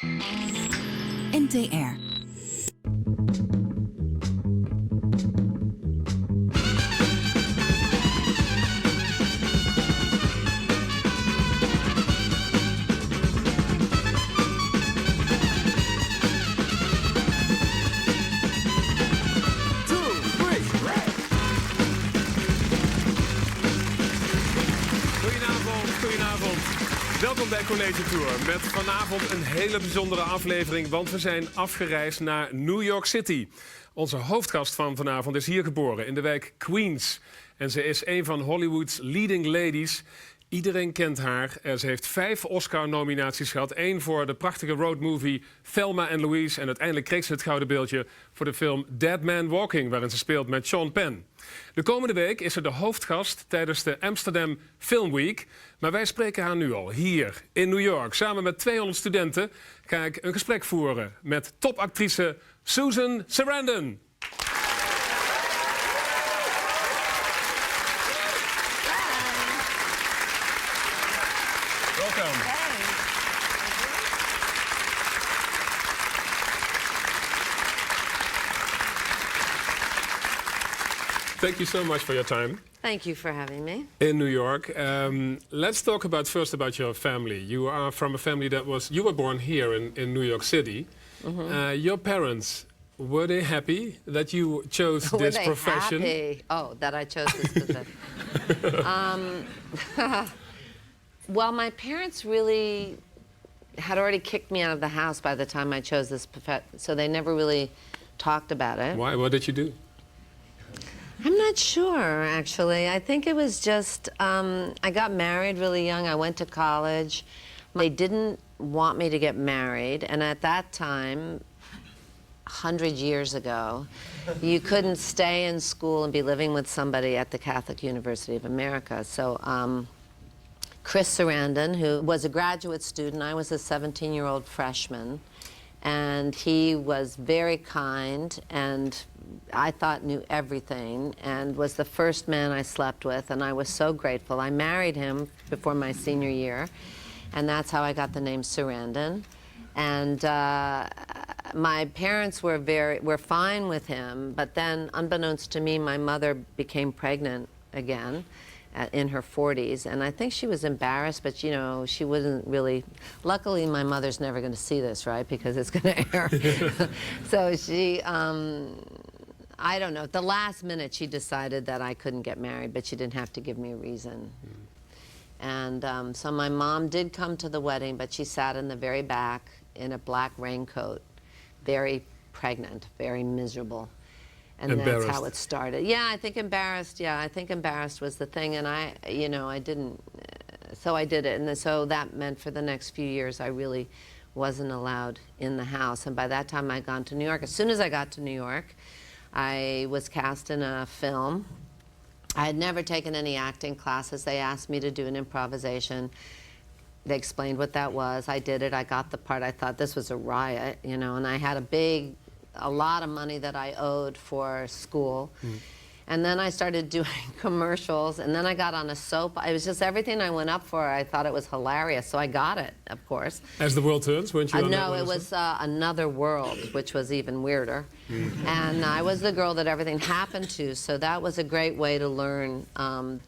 NTR. Welkom bij College Tour met vanavond een hele bijzondere aflevering, want we zijn afgereisd naar New York City. Onze hoofdgast van vanavond is hier geboren in de wijk Queens. En ze is een van Hollywoods leading ladies. Iedereen kent haar. Ze heeft 5 Oscar-nominaties gehad. 1 voor de prachtige roadmovie Thelma en Louise. En uiteindelijk kreeg ze het gouden beeldje voor de film Dead Man Walking, waarin ze speelt met Sean Penn. De komende week is ze de hoofdgast tijdens de Amsterdam Film Week. Maar wij spreken haar nu al hier in New York. Samen met 200 studenten ga ik een gesprek voeren met topactrice Susan Sarandon. Welkom. Thank you so much for your time. Thank you for having me. In New York. Let's talk first about your family. You are from a family you were born here in New York City. Mm-hmm. Your parents, were they happy that you chose this profession? Happy? Oh, that I chose this profession. Well, my parents really had already kicked me out of the house by the time I chose this profession, so they never really talked about it. Why? What did you do? I'm not sure, actually. I think it was just, I got married really young. I went to college. They didn't want me to get married. And at that time, 100 years ago, you couldn't stay in school and be living with somebody at the Catholic University of America. So Chris Sarandon, who was a graduate student, I was a 17-year-old freshman. And he was very kind and I thought knew everything and was the first man I slept with, and I was so grateful. I married him before my senior year, and that's how I got the name Sarandon. And my parents were fine with him, but then unbeknownst to me, my mother became pregnant again in her 40s, and I think she was embarrassed, but you know, she wasn't really. Luckily, my mother's never going to see this, right? Because it's going to air. So she, I don't know. At the last minute, she decided that I couldn't get married, but she didn't have to give me a reason. And so my mom did come to the wedding, but she sat in the very back in a black raincoat, very pregnant, very miserable. And that's how it started. Yeah, I think embarrassed. Yeah, I think embarrassed was the thing. And I didn't, so I did it. And so that meant for the next few years, I really wasn't allowed in the house. And by that time, I'd gone to New York. As soon as I got to New York, I was cast in a film. I had never taken any acting classes. They asked me to do an improvisation. They explained what that was. I did it. I got the part. I thought this was a riot, you know, and I had a lot of money that I owed for school. And then I started doing commercials, and then I got on a soap. It was just everything I went up for. I thought it was hilarious, so I got it, of course. As the World Turns, weren't you on that No, one it was Another World, which was even weirder. And I was the girl that everything happened to, so that was a great way to learn.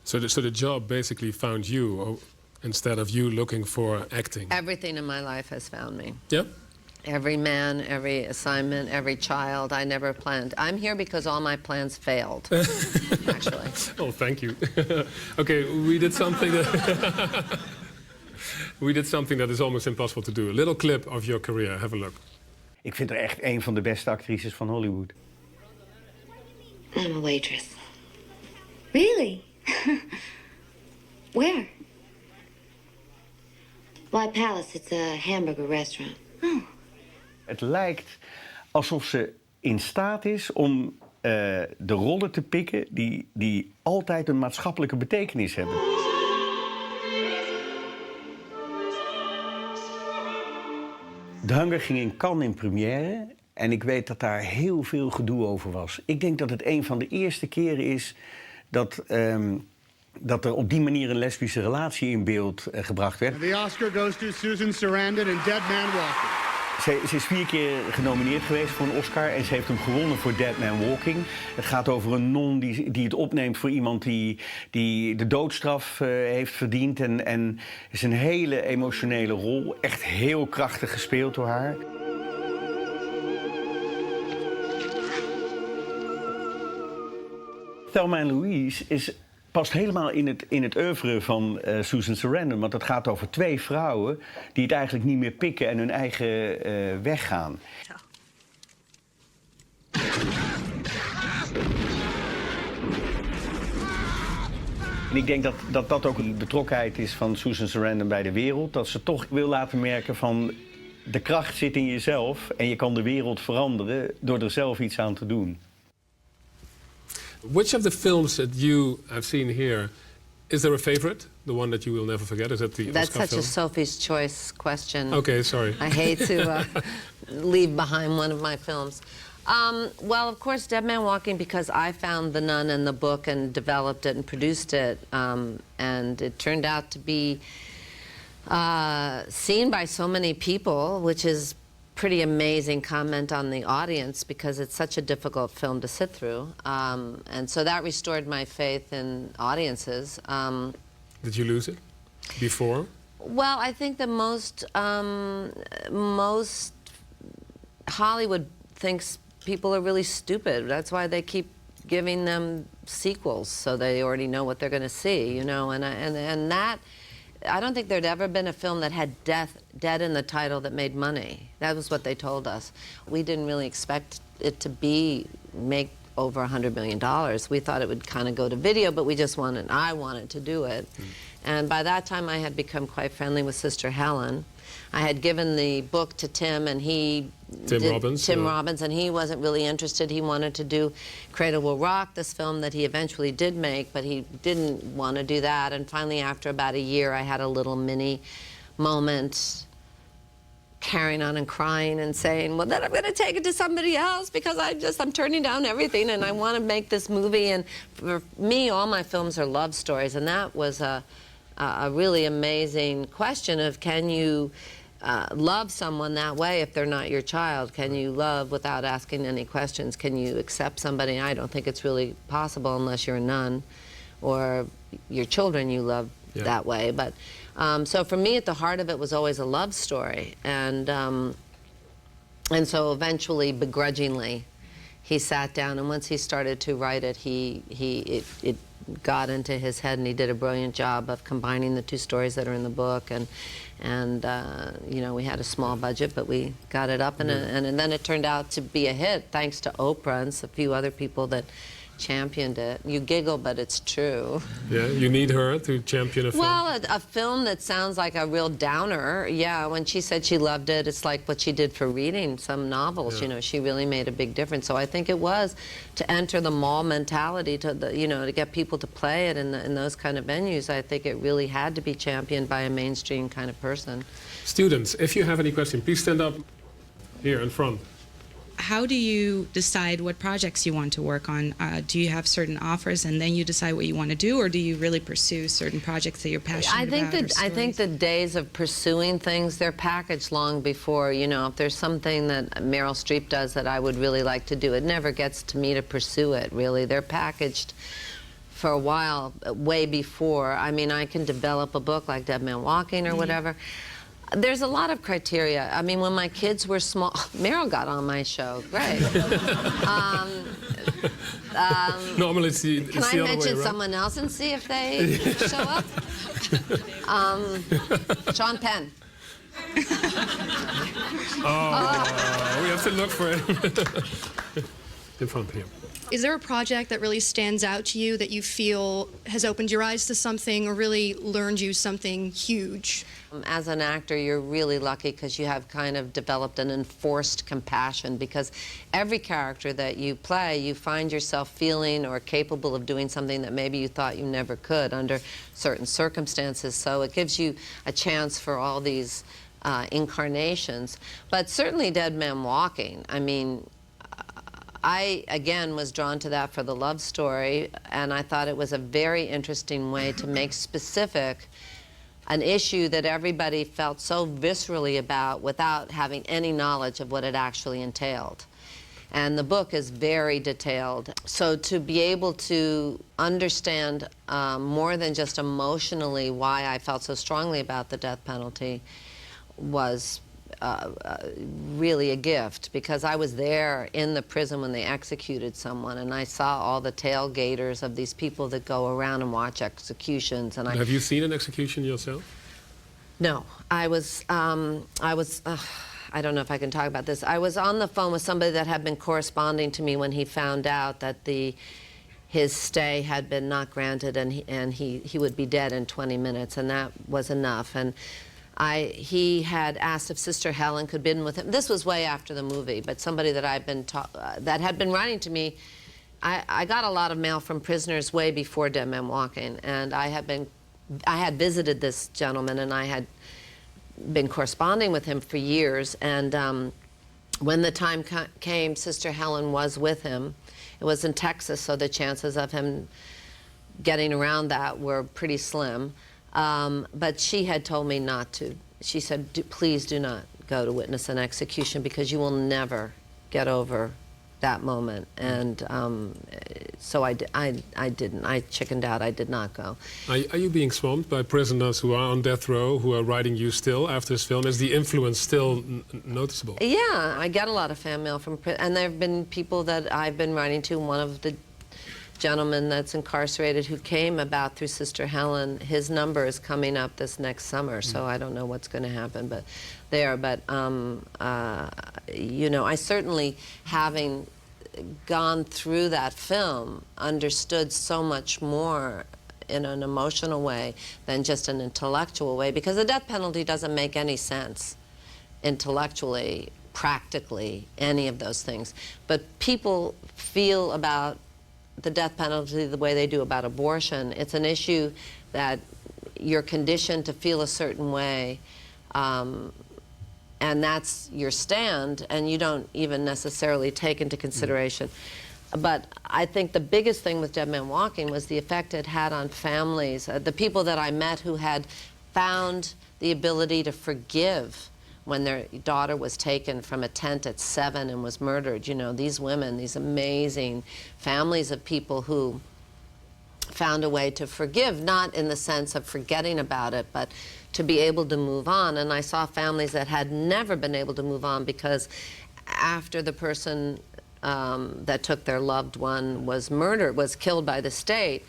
So the job basically found you, instead of you looking for acting? Everything in my life has found me. Yep. Every man, every assignment, every child, I never planned. I'm here because all my plans failed, actually. Oh, thank you. Okay, we did something that is almost impossible to do. A little clip of your career. Have a look. Ik vind haar echt een van de beste actrices van Hollywood. I'm a waitress. Really? Where? Why Palace? It's a hamburger restaurant. Oh. Het lijkt alsof ze in staat is om de rollen te pikken die altijd een maatschappelijke betekenis hebben. The Hunger ging in Cannes in première en ik weet dat daar heel veel gedoe over was. Ik denk dat het een van de eerste keren is dat er op die manier een lesbische relatie in beeld gebracht werd. And the Oscar goes to Susan Sarandon in Dead Man Walking. Ze is 4 keer genomineerd geweest voor een Oscar en ze heeft hem gewonnen voor Dead Man Walking. Het gaat over een non die het opneemt voor iemand die de doodstraf heeft verdiend. En het is een hele emotionele rol, echt heel krachtig gespeeld door haar. Thelma en Louise past helemaal in het oeuvre van Susan Sarandon. Want het gaat over 2 vrouwen die het eigenlijk niet meer pikken en hun eigen weg gaan. En ik denk dat ook een betrokkenheid is van Susan Sarandon bij de wereld. Dat ze toch wil laten merken van de kracht zit in jezelf en je kan de wereld veranderen door er zelf iets aan te doen. Which of the films that you have seen here, is there a favorite? The one that you will never forget? Is that the That's Oscar such a Sophie's Choice question. Okay, sorry. I hate to leave behind one of my films. Well, of course, Dead Man Walking, because I found The Nun in the book and developed it and produced it. And it turned out to be seen by so many people, which is pretty amazing comment on the audience because it's such a difficult film to sit through. And so that restored my faith in audiences. Did you lose it before? Well, I think that most Hollywood thinks people are really stupid. That's why they keep giving them sequels, so they already know what they're going to see, you know. And that, I don't think there'd ever been a film that had dead in the title that made money. That was what they told us. We didn't really expect it to make over $100 million. We thought it would kind of go to video, but I wanted to do it. And by that time I had become quite friendly with Sister Helen. I had given the book to Tim, and Tim Robbins, and he wasn't really interested. He wanted to do Cradle Will Rock, this film that he eventually did make, but he didn't want to do that. And finally, after about a year, I had a little mini moment carrying on and crying and saying, well, then I'm going to take it to somebody else because I'm turning down everything and I want to make this movie. And for me, all my films are love stories, and that was a really amazing question of, can you love someone that way if they're not your child? Can you love without asking any questions? Can you accept somebody? I don't think it's really possible unless you're a nun or your children you love that way. But so for me, at the heart of it was always a love story. And so eventually, begrudgingly, he sat down, and once he started to write it, it got into his head, and he did a brilliant job of combining the 2 stories that are in the book. And you know, we had a small budget, but we got it up, and then it turned out to be a hit thanks to Oprah and a few other people that championed it. You giggle, but it's true. Yeah, you need her to champion a film? Well, a film that sounds like a real downer, yeah, when she said she loved it, it's like what she did for reading some novels, you know, she really made a big difference. So I think it was to enter the mall mentality, to get people to play it in those kind of venues. I think it really had to be championed by a mainstream kind of person. Students, if you have any questions, please stand up here in front. How do you decide what projects you want to work on? Do you have certain offers and then you decide what you want to do, or do you really pursue certain projects that you're passionate about? I think the days of pursuing things, they're packaged long before. You know, if there's something that Meryl Streep does that I would really like to do, it never gets to me to pursue it, really. They're packaged for a while, way before. I mean, I can develop a book like Dead Man Walking or whatever. There's a lot of criteria. I mean, when my kids were small, Meryl got on my show. Great. Normally it's the Can I mention someone else and see if they show up? Sean Penn. We have to look for it. In front here. Is there a project that really stands out to you that you feel has opened your eyes to something or really learned you something huge? As an actor, you're really lucky because you have kind of developed an enforced compassion, because every character that you play, you find yourself feeling or capable of doing something that maybe you thought you never could under certain circumstances. So it gives you a chance for all these incarnations. But certainly Dead Man Walking, I mean, I, again, was drawn to that for the love story, and I thought it was a very interesting way to make specific an issue that everybody felt so viscerally about without having any knowledge of what it actually entailed. And the book is very detailed. So to be able to understand more than just emotionally why I felt so strongly about the death penalty was really a gift, because I was there in the prison when they executed someone, and I saw all the tailgaters of these people that go around and watch executions. And Have you seen an execution yourself? No, I don't know if I can talk about this. I was on the phone with somebody that had been corresponding to me when he found out that his stay had been not granted, and he would be dead in 20 minutes, and that was enough. And he had asked if Sister Helen could be in with him. This was way after the movie, but somebody that that had been writing to me. I got a lot of mail from prisoners way before Dead Man Walking, and I had visited this gentleman, and I had been corresponding with him for years. And when the time came, Sister Helen was with him. It was in Texas, so the chances of him getting around that were pretty slim. But she had told me not to. She said, please do not go to witness an execution, because you will never get over that moment. And so I didn't. I chickened out. I did not go. Are you being swamped by prisoners who are on death row, who are writing you still after this film? Is the influence still noticeable? Yeah, I get a lot of fan mail from and there have been people that I've been writing to. One of the gentlemen that's incarcerated who came about through Sister Helen, his number is coming up this next summer, so I don't know what's going to happen but you know, I certainly, having gone through that film, understood so much more in an emotional way than just an intellectual way, because the death penalty doesn't make any sense intellectually, practically, any of those things. But people feel about the death penalty the way they do about abortion. It's an issue that you're conditioned to feel a certain way, and that's your stand, and you don't even necessarily take into consideration. But I think the biggest thing with Dead Man Walking was the effect it had on families. The people that I met who had found the ability to forgive when their daughter was taken from a tent at 7 and was murdered. You know, these women, these amazing families of people who found a way to forgive, not in the sense of forgetting about it, but to be able to move on. And I saw families that had never been able to move on because after the person that took their loved one was murdered, was killed by the state,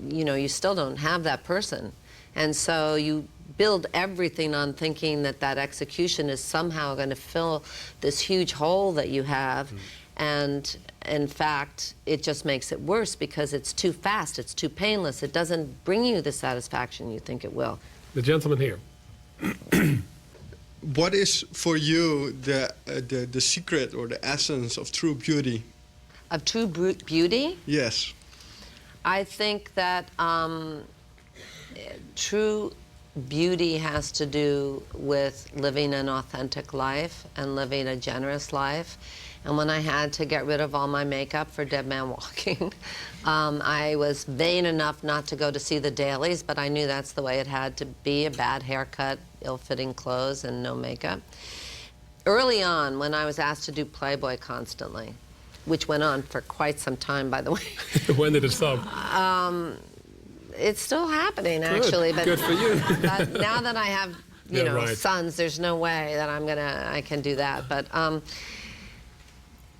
you know, you still don't have that person. And so you build everything on thinking that that execution is somehow going to fill this huge hole that you have. And in fact, it just makes it worse because it's too fast, it's too painless, it doesn't bring you the satisfaction you think it will. The gentleman here. What is for you the secret or the essence of true beauty? Of true beauty? Yes. I think that true beauty has to do with living an authentic life and living a generous life. And when I had to get rid of all my makeup for Dead Man Walking, I was vain enough not to go to see the dailies, but I knew that's the way it had to be, a bad haircut, ill-fitting clothes, and no makeup. Early on, when I was asked to do Playboy constantly, which went on for quite some time, by the way. When did it stop? It's still happening, actually. But good for you. But now that I have, you know, right. sons, there's no way that I can do that. But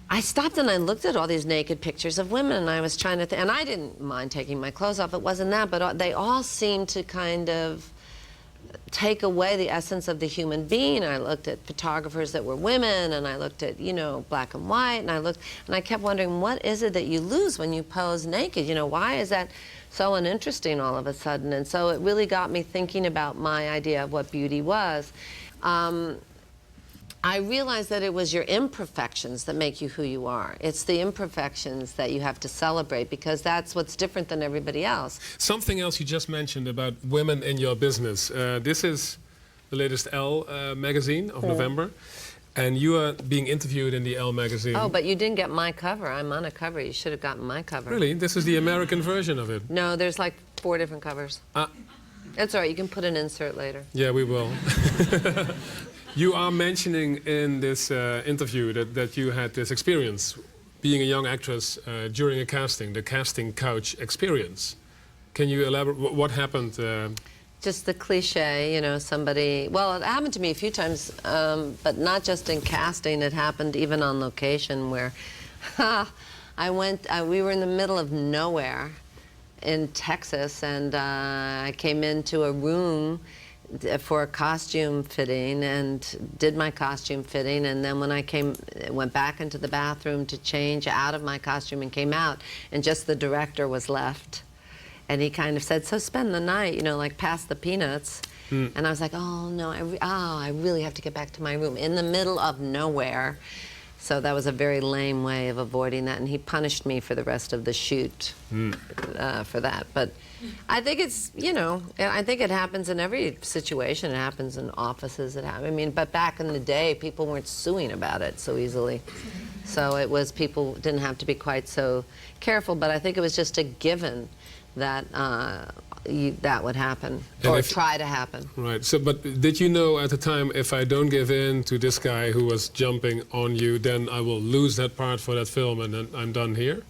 I stopped and I looked at all these naked pictures of women, and I was trying to and I didn't mind taking my clothes off. It wasn't that, but they all seemed to kind of take away the essence of the human being. I looked at photographers that were women, and I looked at, you know, black and white, and I kept wondering, what is it that you lose when you pose naked? You know, why is that so uninteresting all of a sudden? And so it really got me thinking about my idea of what beauty was. I realized that it was your imperfections that make you who you are. It's the imperfections that you have to celebrate, because that's what's different than everybody else. Something else you just mentioned about women in your business. This is the latest Elle magazine of November, and you are being interviewed in the Elle magazine. Oh, but you didn't get my cover. I'm on a cover. You should have gotten my cover. Really? This is the American version of it? No, there's like 4 different covers. It's all right. You can put an insert later. Yeah, we will. You are mentioning in this interview that you had this experience being a young actress during a casting, the casting couch experience. Can you elaborate? What happened? Just the cliche, you know, somebody... Well, it happened to me a few times, but not just in casting. It happened even on location where we were in the middle of nowhere in Texas, and I came into a room for a costume fitting and did my costume fitting, and then when I went back into the bathroom to change out of my costume and came out, and just the director was left. And he kind of said, so spend the night, you know, like pass the peanuts. And I was like, oh no, I really have to get back to my room in the middle of nowhere. So that was a very lame way of avoiding that, and he punished me for the rest of the shoot for that. But I think it's, you know, I think it happens in every situation. It happens in offices. I mean, but back in the day, people weren't suing about it so easily. So it was, people didn't have to be quite so careful, but I think it was just a given that that would happen, or try to happen. Right. So, but did you know at the time, if I don't give in to this guy who was jumping on you, then I will lose that part for that film, and then I'm done here?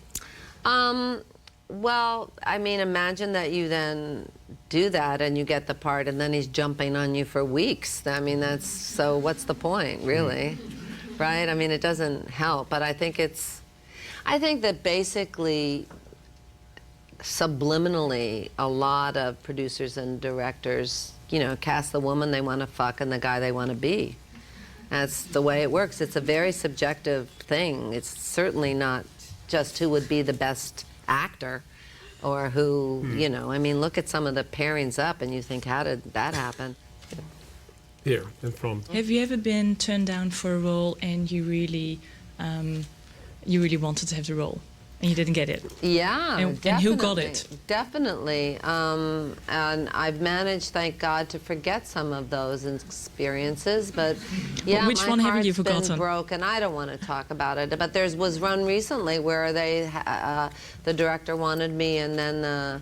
Well, I mean, imagine that you then do that and you get the part, and then he's jumping on you for weeks. I mean, that's, so what's the point, really? Right? I mean, it doesn't help, but I think that basically, subliminally, a lot of producers and directors, you know, cast the woman they want to fuck and the guy they want to be. That's the way it works. It's a very subjective thing. It's certainly not just who would be the best actor or who, you know, I mean, look at some of the pairings up and you think, how did that happen? Here, in front. Have you ever been turned down for a role and you really wanted to have the role? And you didn't get it? Yeah, and who got it? Definitely. And I've managed, thank God, to forget some of those experiences. But yeah, which one have you forgotten? Been broken. I don't want to talk about it. But there was one recently where the director wanted me, and then the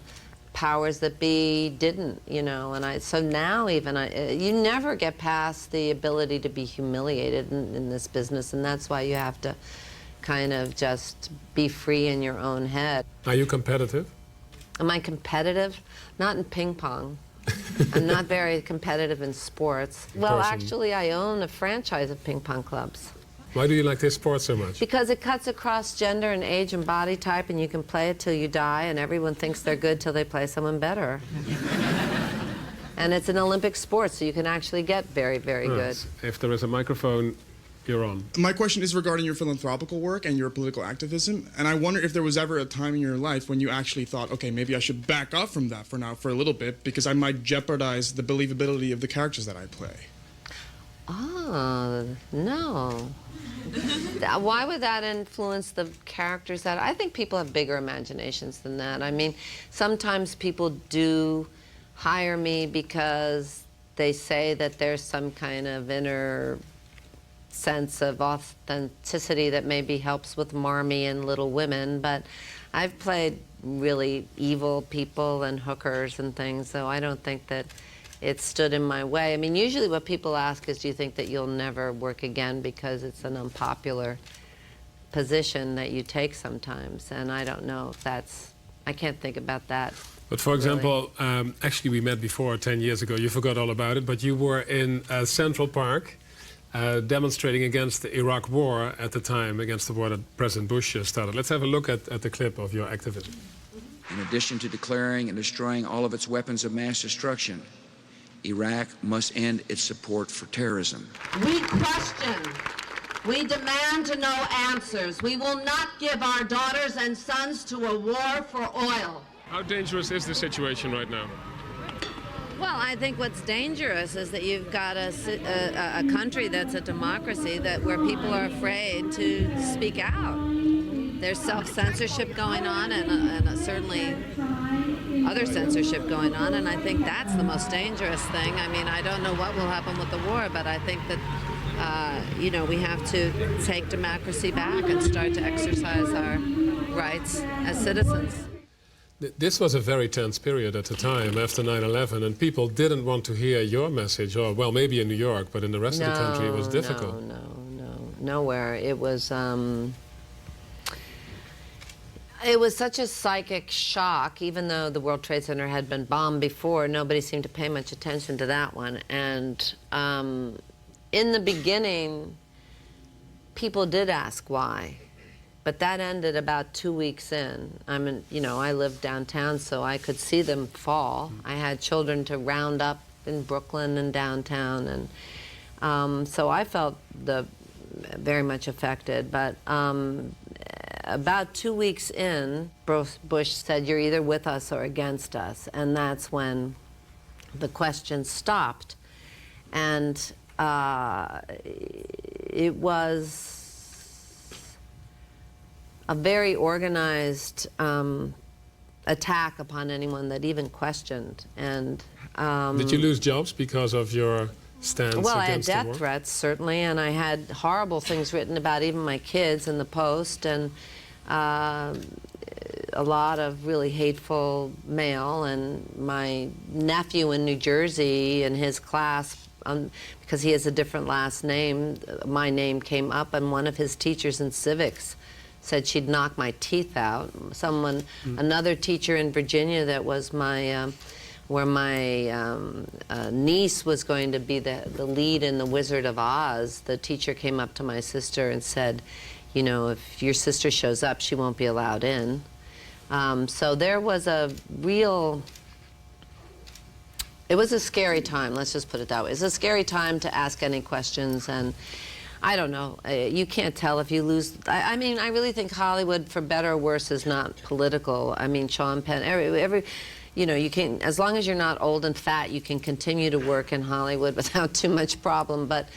powers that be didn't. You know, and so now even you never get past the ability to be humiliated in this business, and that's why you have to kind of just be free in your own head. Are you competitive? Am I competitive? Not in ping pong. I'm not very competitive in sports. Well, actually, I own a franchise of ping pong clubs. Why do you like this sport so much? Because it cuts across gender and age and body type, and you can play it till you die, and everyone thinks they're good till they play someone better. And it's an Olympic sport, so you can actually get very, very good. If there is a microphone, you're on. My question is regarding your philanthropical work and your political activism, and I wonder if there was ever a time in your life when you actually thought, okay, maybe I should back off from that for a little bit, because I might jeopardize the believability of the characters that I play. Oh, no. Why would that influence the characters that... I think people have bigger imaginations than that. I mean, sometimes people do hire me because they say that there's some kind of inner sense of authenticity that maybe helps with Marmee and Little Women, but I've played really evil people and hookers and things, so I don't think that it stood in my way. I mean, usually what people ask is, do you think that you'll never work again, because it's an unpopular position that you take sometimes, and I don't know if that's... I can't think about that. But for example, actually we met before 10 years ago, you forgot all about it, but you were in Central Park demonstrating against the Iraq war at the time, against the war that President Bush started. Let's have a look at the clip of your activism. In addition to declaring and destroying all of its weapons of mass destruction, Iraq must end its support for terrorism. We question. We demand to know answers. We will not give our daughters and sons to a war for oil. How dangerous is the situation right now? Well, I think what's dangerous is that you've got a country that's a democracy where people are afraid to speak out. There's self-censorship going on, and certainly other censorship going on, and I think that's the most dangerous thing. I mean, I don't know what will happen with the war, but I think that, you know, we have to take democracy back and start to exercise our rights as citizens. This was a very tense period at the time after 9/11, and people didn't want to hear your message, or, well, maybe in New York, but in the rest of the country it was difficult. Nowhere. It was such a psychic shock, even though the World Trade Center had been bombed before, nobody seemed to pay much attention to that one. And in the beginning, people did ask why. But that ended about 2 weeks in. I lived downtown, so I could see them fall. I had children to round up in Brooklyn and downtown, and so I felt very much affected. But about 2 weeks in, Bush said, "You're either with us or against us," and that's when the question stopped. And it was a very organized attack upon anyone that even questioned. And did you lose jobs because of your stance well, I had against the war? death threats, certainly, and I had horrible things written about even my kids in the Post, and a lot of really hateful mail. And my nephew in New Jersey, in his class, because he has a different last name, my name came up, and one of his teachers in civics said she'd knock my teeth out. Another teacher in Virginia that was where my niece was going to be the lead in The Wizard of Oz, the teacher came up to my sister and said, you know, if your sister shows up, she won't be allowed in. So there was it was a scary time, let's just put it that way. It's a scary time to ask any questions, and I don't know, you can't tell if you lose. I mean, I really think Hollywood, for better or worse, is not political. I mean, Sean Penn, you know, you can, as long as you're not old and fat, you can continue to work in Hollywood without too much problem. But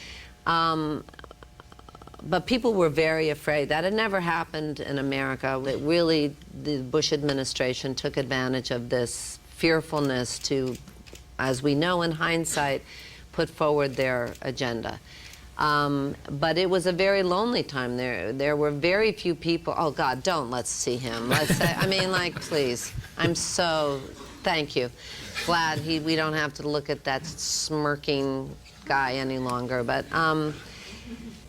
people were very afraid. That had never happened in America. It really, the Bush administration took advantage of this fearfulness to, as we know in hindsight, put forward their agenda. But it was a very lonely time. There were very few people. Oh God, let's see him. Let's say, I mean, like, please. I'm so, thank you. Glad we don't have to look at that smirking guy any longer. But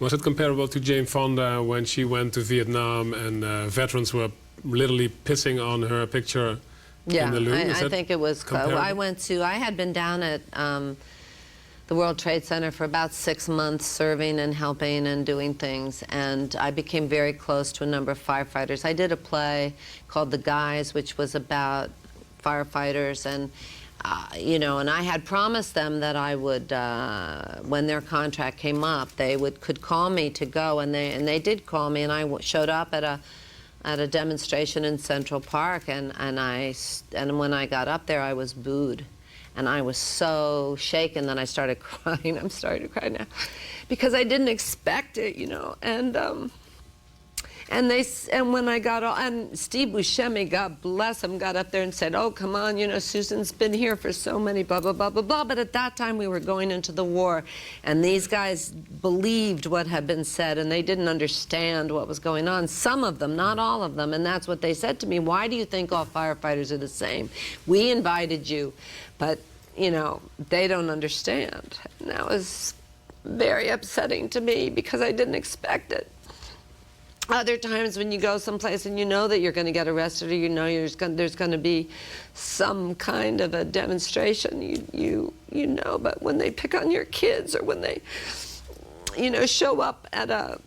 was it comparable to Jane Fonda when she went to Vietnam and veterans were literally pissing on her picture in the loo? I think it was. I had been down at the World Trade Center for about 6 months, serving and helping and doing things, and I became very close to a number of firefighters. I did a play called The Guys, which was about firefighters, and you know, and I had promised them that I would, when their contract came up, they could call me to go, and they did call me, and I showed up at a demonstration in Central Park, and when I got up there, I was booed. And I was so shaken that I started crying. I'm starting to cry now, because I didn't expect it, you know. And when I got all, and Steve Buscemi, God bless him, got up there and said, "Oh, come on, you know, Susan's been here for so many blah blah blah blah blah." But at that time, we were going into the war, and these guys believed what had been said, and they didn't understand what was going on. Some of them, not all of them, and that's what they said to me. "Why do you think all firefighters are the same? We invited you, but you know, they don't understand." And that was very upsetting to me, because I didn't expect it. Other times when you go someplace and you know that you're going to get arrested, or you know there's going to be some kind of a demonstration, you know, but when they pick on your kids, or when they, you know, show up at a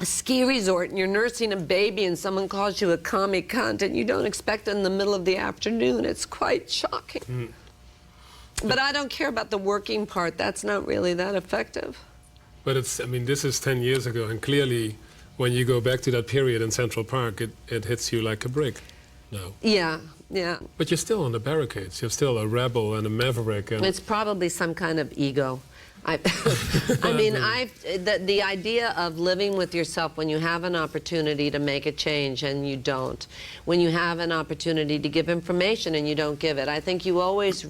ski resort and you're nursing a baby and someone calls you a commie cunt and you don't expect it in the middle of the afternoon, it's quite shocking. Mm. But I don't care about the working part. That's not really that effective. But it's, I mean, this is 10 years ago, and clearly when you go back to that period in Central Park, it hits you like a brick now. Yeah, yeah. But you're still on the barricades. You're still a rebel and a maverick. And it's probably some kind of ego. I mean, the idea of living with yourself when you have an opportunity to make a change and you don't, when you have an opportunity to give information and you don't give it, I think you always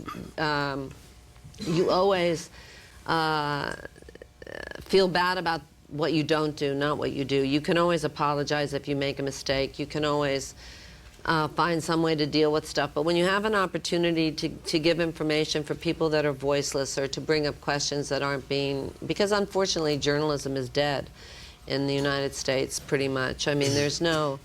feel bad about what you don't do, not what you do. You can always apologize if you make a mistake. You can always find some way to deal with stuff. But when you have an opportunity to give information for people that are voiceless, or to bring up questions that aren't being, because unfortunately journalism is dead in the United States pretty much. I mean, there's no,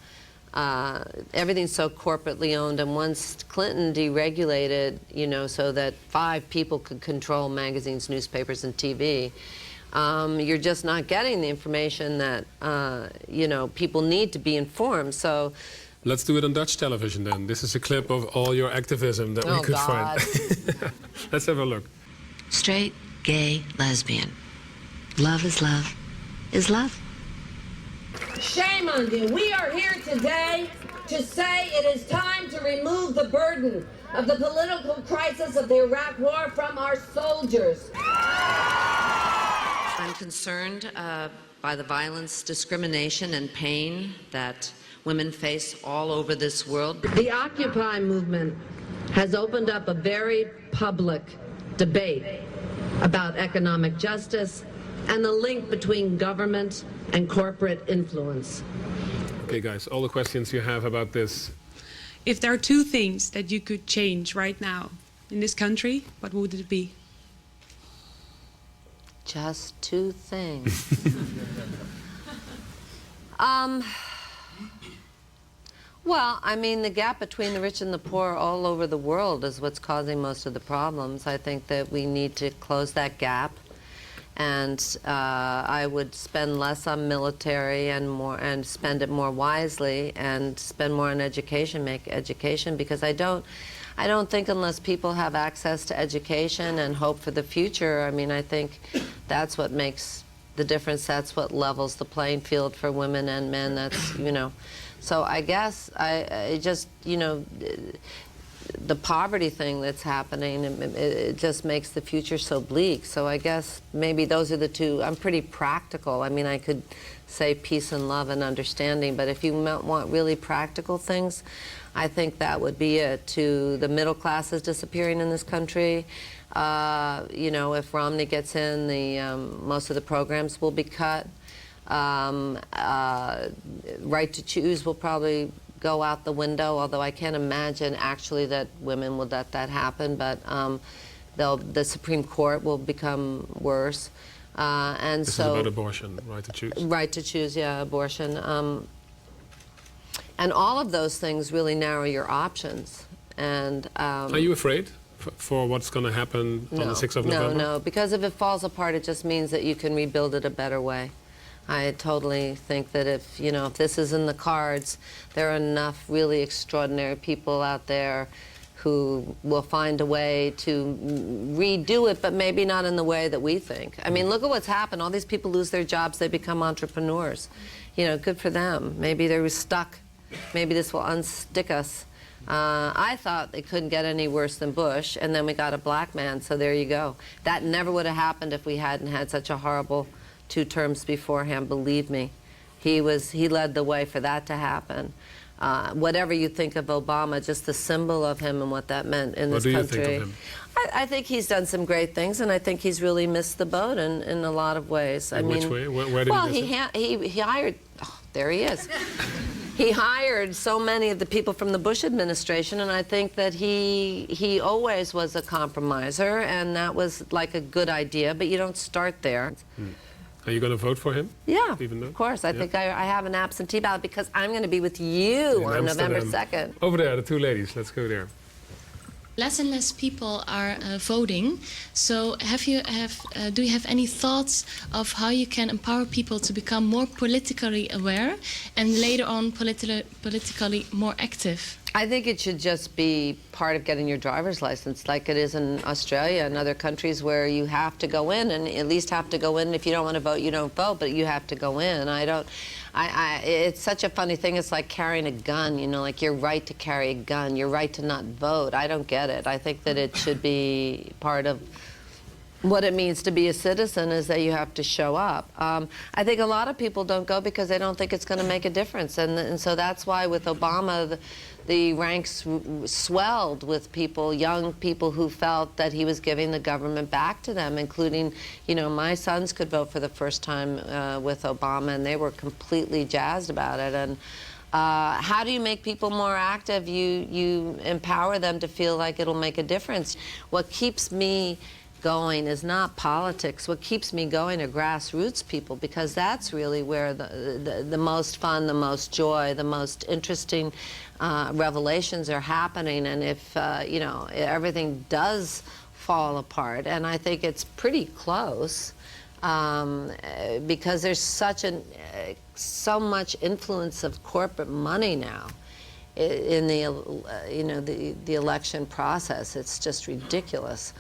everything's so corporately owned, and once Clinton deregulated, you know, so that 5 people could control magazines, newspapers, and TV, you're just not getting the information that, you know, people need to be informed. So let's do it on Dutch television then. This is a clip of all your activism that we could find. Let's have a look. Straight, gay, lesbian. Love is love is love. Shame on you. We are here today to say it is time to remove the burden of the political crisis of the Iraq War from our soldiers. I'm concerned by the violence, discrimination, and pain that women face all over this world. The Occupy movement has opened up a very public debate about economic justice and the link between government and corporate influence. Okay, guys, all the questions you have about this. If there are 2 things that you could change right now in this country, what would it be? Just 2 things. Well, I mean, the gap between the rich and the poor all over the world is what's causing most of the problems. I think that we need to close that gap, and I would spend less on military and spend it more wisely, and spend more on education, make education, because I don't think unless people have access to education and hope for the future, I mean, I think that's what makes the difference. That's what levels the playing field for women and men. That's, you know. So I guess I just, you know, the poverty thing that's happening, it just makes the future so bleak. So I guess maybe those are the 2. I'm pretty practical. I mean, I could say peace and love and understanding, but if you want really practical things, I think that would be it. To the middle class is disappearing in this country. You know, if Romney gets in, most of the programs will be cut. Right to choose will probably go out the window, although I can't imagine actually that women will let that happen, but the Supreme Court will become worse. And this so, is about abortion, right to choose. Right to choose, yeah, abortion. And all of those things really narrow your options. And are you afraid for what's going to happen on the 6th of November? No, because if it falls apart, it just means that you can rebuild it a better way. I totally think that if, you know, if this is in the cards, there are enough really extraordinary people out there who will find a way to redo it, but maybe not in the way that we think. I mean, look at what's happened. All these people lose their jobs, they become entrepreneurs. You know, good for them. Maybe they were stuck. Maybe this will unstick us. I thought it couldn't get any worse than Bush, and then we got a black man, so there you go. That never would have happened if we hadn't had such a horrible 2 terms beforehand, believe me. He led the way for that to happen. Whatever you think of Obama, just the symbol of him and what that meant in this country. What do you think of him? I think he's done some great things, and I think he's really missed the boat in a lot of ways. In which way? Where did he miss it? He hired, oh, there he is. He hired so many of the people from the Bush administration, and I think that he always was a compromiser, and that was like a good idea, but you don't start there. Are you going to vote for him? Yeah, even though? Of course. I think I have an absentee ballot because I'm going to be with you on November 2nd. Over there, the 2 ladies. Let's go there. Less and less people are voting. So do you have any thoughts of how you can empower people to become more politically aware and later on politically more active? I think it should just be part of getting your driver's license, like it is in Australia and other countries where you have to go in, and at least have to go in. If you don't want to vote, you don't vote, but you have to go in. It's such a funny thing. It's like carrying a gun, you know, like your right to carry a gun, your right to not vote. I don't get it. I think that it should be part of what it means to be a citizen, is that you have to show up. I think a lot of people don't go because they don't think it's going to make a difference, and so that's why with Obama, the ranks swelled with people, young people who felt that he was giving the government back to them, including, you know, my sons could vote for the first time with Obama, and they were completely jazzed about it. And How do you make people more active? You empower them to feel like it'll make a difference. What keeps me going is not politics. What keeps me going are grassroots people, because that's really where the most fun, the most joy, the most interesting revelations are happening. And if, you know, everything does fall apart, and I think it's pretty close, because there's so much influence of corporate money now in the you know, the election process. It's just ridiculous,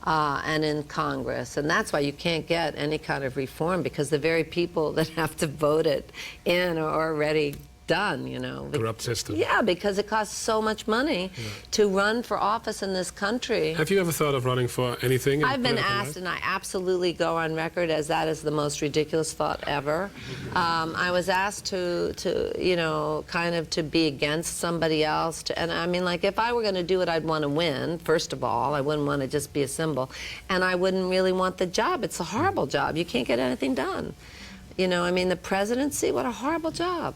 and in Congress, and that's why you can't get any kind of reform, because the very people that have to vote it in are already done, you know. Corrupt system. Yeah, because it costs so much money to run for office in this country. Have you ever thought of running for anything? I've been asked, and I absolutely go on record as that is the most ridiculous thought ever. I was asked to you know, kind of to be against somebody else, and I mean, like, if I were going to do it, I'd want to win, first of all. I wouldn't want to just be a symbol, and I wouldn't really want the job. It's a horrible job. You can't get anything done. You know, I mean, the presidency, what a horrible job.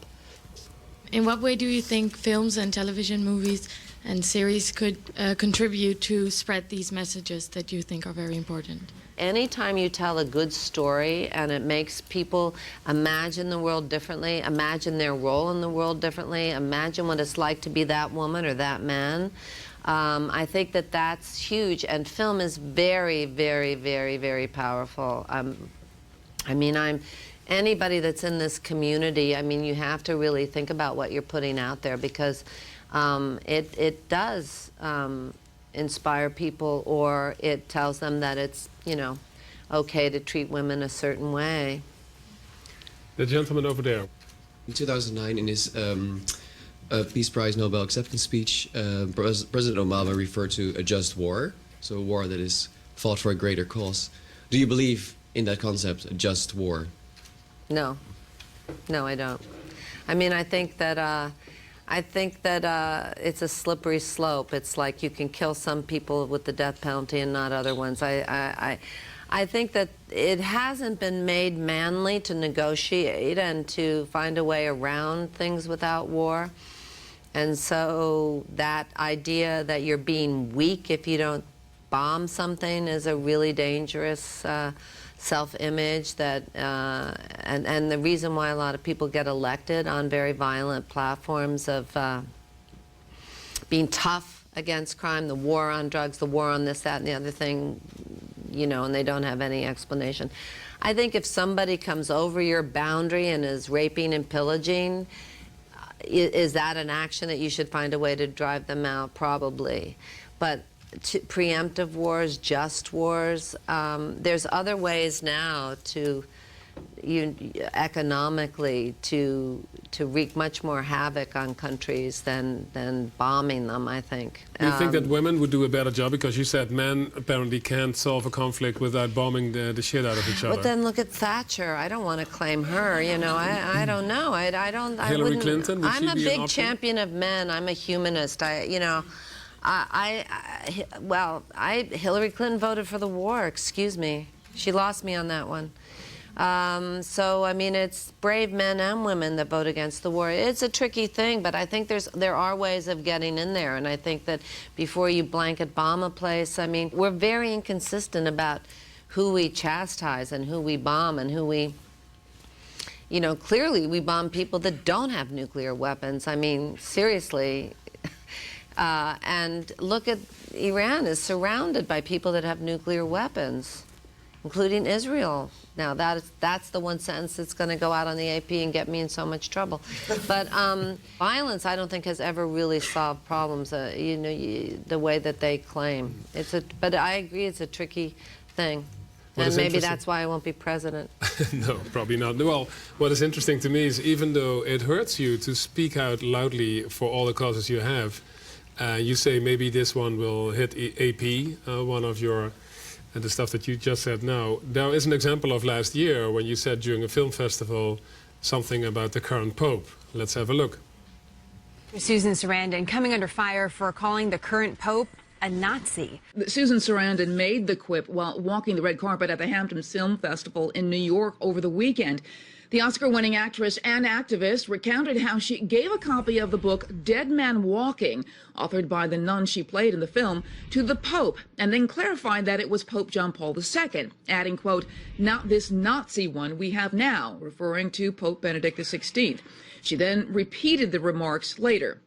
In what way do you think films and television movies and series could contribute to spread these messages that you think are very important? Anytime you tell a good story and it makes people imagine the world differently, imagine their role in the world differently, imagine what it's like to be that woman or that man, I think that that's huge. And film is very, very, very, very powerful. I mean, anybody that's in this community, I mean, you have to really think about what you're putting out there, because it does inspire people, or it tells them that it's, you know, okay to treat women a certain way. The gentleman over there. In 2009, in his Peace Prize Nobel acceptance speech, President Obama referred to a just war, so a war that is fought for a greater cause. Do you believe in that concept, a just war? No. No, I don't. I mean, I think that it's a slippery slope. It's like you can kill some people with the death penalty and not other ones. I think that it hasn't been made manly to negotiate and to find a way around things without war. And so that idea that you're being weak if you don't bomb something is a really dangerous self-image, that and the reason why a lot of people get elected on very violent platforms of being tough against crime, the war on drugs, the war on this, that, and the other thing, you know, and they don't have any explanation. I think if somebody comes over your boundary and is raping and pillaging, is that an action that you should find a way to drive them out? Probably. But preemptive wars, just wars. There's other ways now to, economically, to wreak much more havoc on countries than bombing them, I think. Do you think that women would do a better job? Because you said men apparently can't solve a conflict without bombing the shit out of each other. But then look at Thatcher. I don't want to claim her, you know. I don't know. I don't. Hillary Clinton, would I'm she be a an big option? champion of men. I'm a humanist. You know. Hillary Clinton voted for the war, excuse me. She lost me on that one. So, I mean, it's brave men and women that vote against the war. It's a tricky thing, but I think there are ways of getting in there, and I think that before you blanket bomb a place, I mean, we're very inconsistent about who we chastise and who we bomb and who we, you know, clearly we bomb people that don't have nuclear weapons. I mean, seriously. And look at Iran is surrounded by people that have nuclear weapons, including Israel. Now, that's the one sentence that's going to go out on the AP and get me in so much trouble. But violence, I don't think, has ever really solved problems, you know, the way that they claim. But I agree, it's a tricky thing. And maybe that's why I won't be president. No, probably not. Well, what is interesting to me is, even though it hurts you to speak out loudly for all the causes you have, you say maybe this one will hit AP, one of your, the stuff that you just said now. There is an example of last year when you said during a film festival something about the current Pope. Let's have a look. Susan Sarandon coming under fire for calling the current Pope a a Nazi. Susan Sarandon made the quip while walking the red carpet at the Hampton Film Festival in New York over the weekend. The Oscar-winning actress and activist recounted how she gave a copy of the book Dead Man Walking, authored by the nun she played in the film, to the Pope, and then clarified that it was Pope John Paul II, adding, quote, "Not this Nazi one we have now," referring to Pope Benedict XVI. She then repeated the remarks later.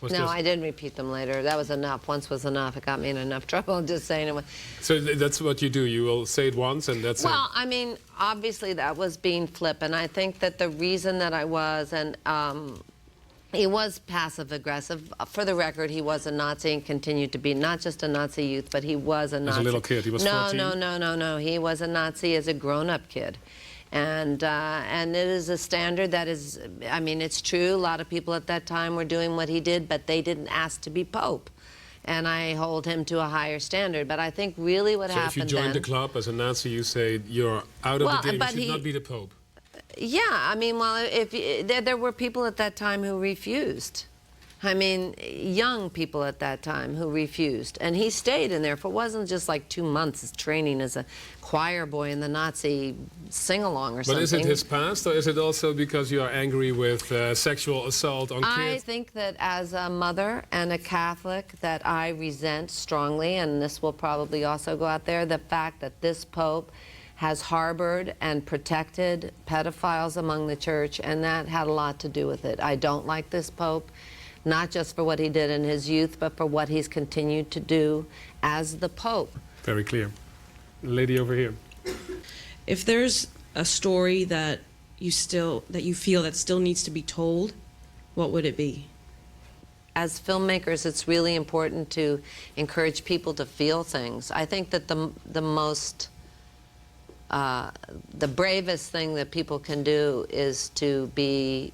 No, I didn't repeat them later. That was enough. Once was enough. It got me in enough trouble just saying it. So that's what you do. You will say it once and that's it. Well, I mean, obviously that was being flippant. I think that the reason that I was, and he was passive-aggressive. For the record, he was a Nazi and continued to be not just a Nazi youth, but he was a Nazi. As a little kid, he was 14? No. He was a Nazi as a grown-up kid. And it is a standard that is, I mean, it's true. A lot of people at that time were doing what he did, but they didn't ask to be Pope. And I hold him to a higher standard. But I think really what happened then... So if you joined the club as a Nazi, you say you're out of the game, you should not be the Pope. Yeah, I mean, well, there were people at that time who refused. I mean, young people at that time who refused. And he stayed in there for, it wasn't just like 2 months training as a choir boy in the Nazi sing-along or something. But is it his past, or is it also because you are angry with sexual assault on kids? I think that as a mother and a Catholic that I resent strongly, and this will probably also go out there, the fact that this Pope has harbored and protected pedophiles among the church, and that had a lot to do with it. I don't like this Pope. Not just for what he did in his youth, but for what he's continued to do as the Pope. Very clear. Lady over here. If there's a story that you feel that still needs to be told, what would it be? As filmmakers, it's really important to encourage people to feel things. I think that the bravest thing that people can do is to be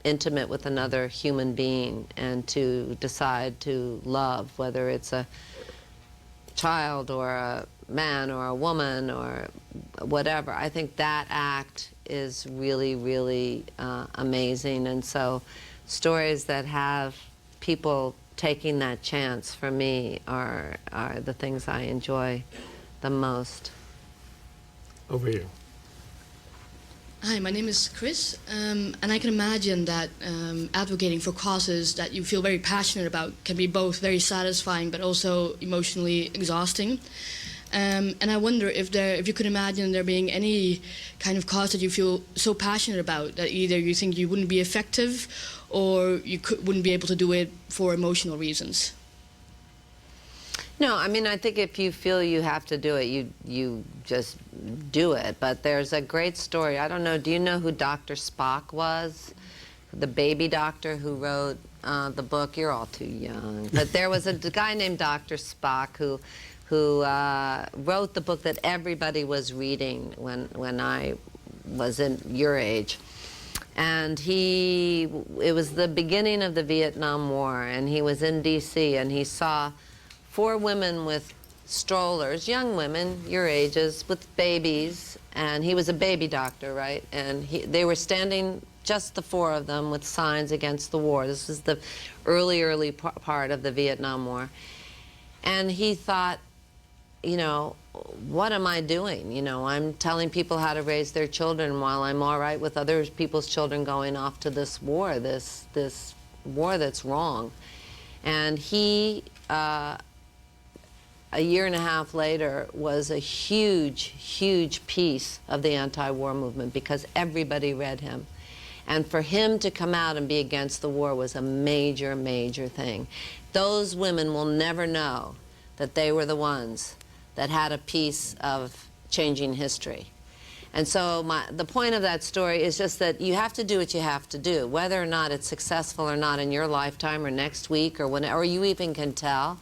intimate with another human being and to decide to love, whether it's a child or a man or a woman or whatever. I think that act is really, really amazing. And so stories that have people taking that chance, for me, are the things I enjoy the most. Over here. Hi, my name is Chris, and I can imagine that advocating for causes that you feel very passionate about can be both very satisfying but also emotionally exhausting. And I wonder if you could imagine there being any kind of cause that you feel so passionate about that either you think you wouldn't be effective or you wouldn't be able to do it for emotional reasons. No, I mean, I think if you feel you have to do it, you just do it. But there's a great story. I don't know, do you know who Dr. Spock was? The baby doctor who wrote the book? You're all too young. But there was a guy named Dr. Spock who wrote the book that everybody was reading when I was in your age. And it was the beginning of the Vietnam War, and he was in D.C., and he saw 4 women with strollers, young women, your ages, with babies, and he was a baby doctor, right? And they were standing, just the 4 of them, with signs against the war. This was the early part of the Vietnam War. And he thought, you know, what am I doing? You know, I'm telling people how to raise their children while I'm all right with other people's children going off to this war, this war that's wrong. And he, a year and a half later, was a huge, huge piece of the anti-war movement because everybody read him. And for him to come out and be against the war was a major, major thing. Those women will never know that they were the ones that had a piece of changing history. And so the point of that story is just that you have to do what you have to do, whether or not it's successful or not in your lifetime or next week or whenever, or you even can tell.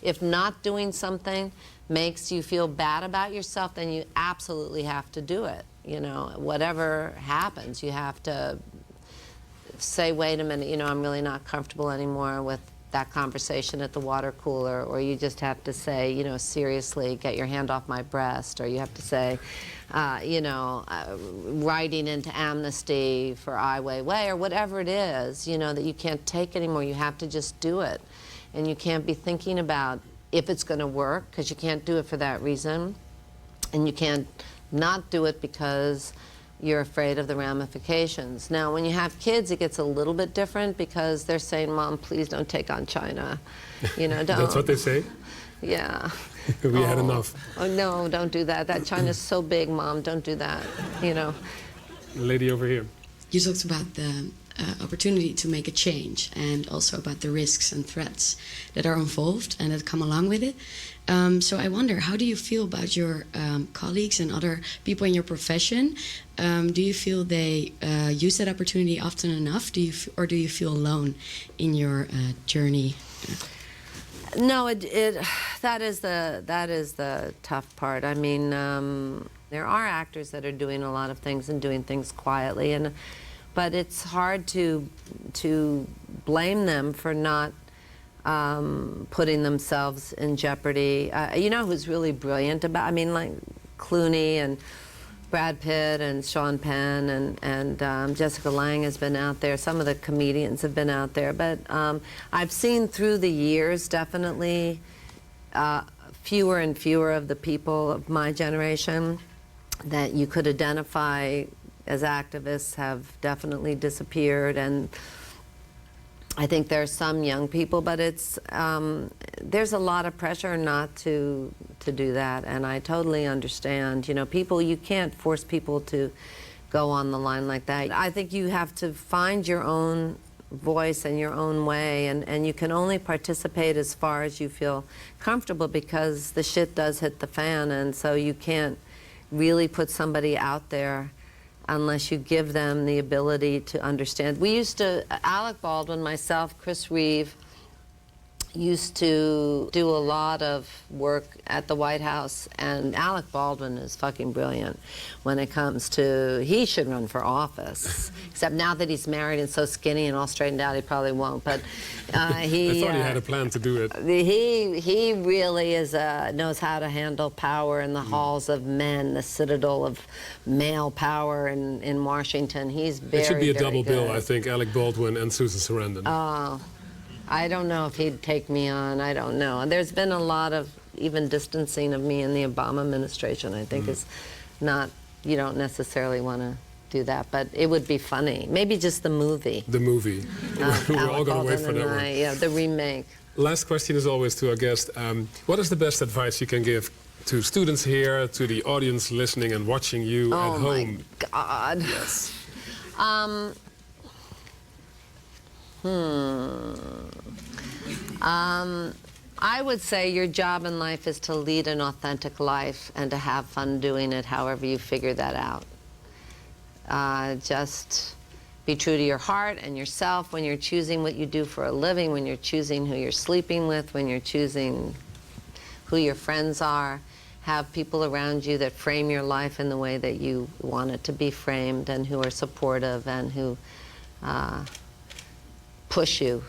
If not doing something makes you feel bad about yourself, then you absolutely have to do it. You know, whatever happens, you have to say, wait a minute, you know, I'm really not comfortable anymore with that conversation at the water cooler, or you just have to say, you know, seriously, get your hand off my breast, or you have to say, you know, writing into Amnesty for Ai Weiwei, or whatever it is, you know, that you can't take anymore. You have to just do it. and you can't be thinking about if it's going to work, because you can't do it for that reason, and you can't not do it because you're afraid of the ramifications. Now, when you have kids, it gets a little bit different because they're saying, Mom, please don't take on China. You know, don't. That's what they say? Yeah. We had enough. Oh, no, don't do that. That China's so big, Mom, don't do that, you know. The lady over here. You talked about the opportunity to make a change and also about the risks and threats that are involved and that come along with it. So I wonder, how do you feel about your colleagues and other people in your profession? Do you feel they use that opportunity often enough? Or do you feel alone in your journey? No, that is the tough part. I mean, there are actors that are doing a lot of things and doing things quietly, but it's hard to blame them for not putting themselves in jeopardy. You know who's really brilliant about? I mean, like Clooney and Brad Pitt and Sean Penn and Jessica Lange has been out there. Some of the comedians have been out there. But I've seen through the years, definitely, fewer and fewer of the people of my generation that you could identify as activists have definitely disappeared. And I think there are some young people, but it's there's a lot of pressure not to do that, and I totally understand. You know, you can't force people to go on the line like that. I think you have to find your own voice and your own way, and you can only participate as far as you feel comfortable, because the shit does hit the fan, and so you can't really put somebody out there unless you give them the ability to understand. We used to, Alec Baldwin, myself, Chris Reeve, used to do a lot of work at the White House, and Alec Baldwin is fucking brilliant when it comes to, he should run for office, except now that he's married and so skinny and all straightened out, he probably won't, but I thought he had a plan to do it. He really is knows how to handle power in the halls of men, the citadel of male power in Washington. He's very, it should be a double good. bill, I think, Alec Baldwin and Susan Sarandon. Oh. I don't know if he'd take me on. I don't know. There's been a lot of even distancing of me in the Obama administration. I think is not, you don't necessarily want to do that, but it would be funny. Maybe just the movie. The movie. We're all going to wait for that one. Yeah, the remake. Last question is always to our guest. What is the best advice you can give to students here, to the audience listening and watching you at home? Oh my God. Yes. I would say your job in life is to lead an authentic life and to have fun doing it, however you figure that out. Just be true to your heart and yourself when you're choosing what you do for a living, when you're choosing who you're sleeping with, when you're choosing who your friends are. Have people around you that frame your life in the way that you want it to be framed, and who are supportive and who push you,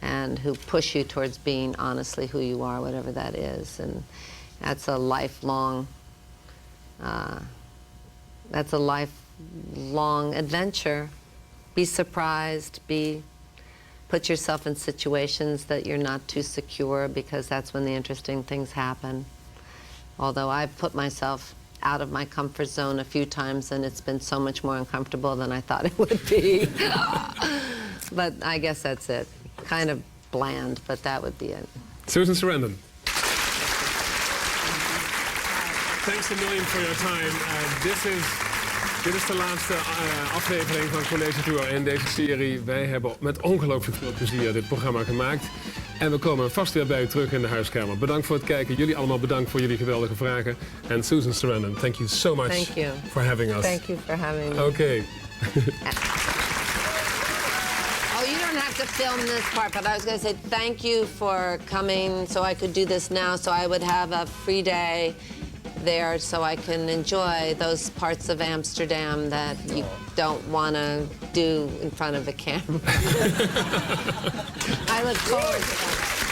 and who push you towards being honestly who you are, whatever that is. And that's a lifelong adventure. Be surprised, put yourself in situations that you're not too secure, because that's when the interesting things happen. Although I've put myself out of my comfort zone a few times, and it's been so much more uncomfortable than I thought it would be. But I guess that's it. Kind of bland, but that would be it. Susan Sarandon. Thanks a million for your time. Dit is de laatste aflevering van College Tour in deze serie. Wij hebben met ongelooflijk veel plezier dit programma gemaakt. En we komen vast weer bij u terug in de huiskamer. Bedankt voor het kijken. Jullie allemaal bedankt voor jullie geweldige vragen. En Susan Sarandon, thank you so much for having us. Thank you for having me. Okay. Oh, you don't have to film this part, but I was going to say thank you for coming so I could do this now, so I would have a free day there so I can enjoy those parts of Amsterdam that you don't want to do in front of a camera. I look forward to that.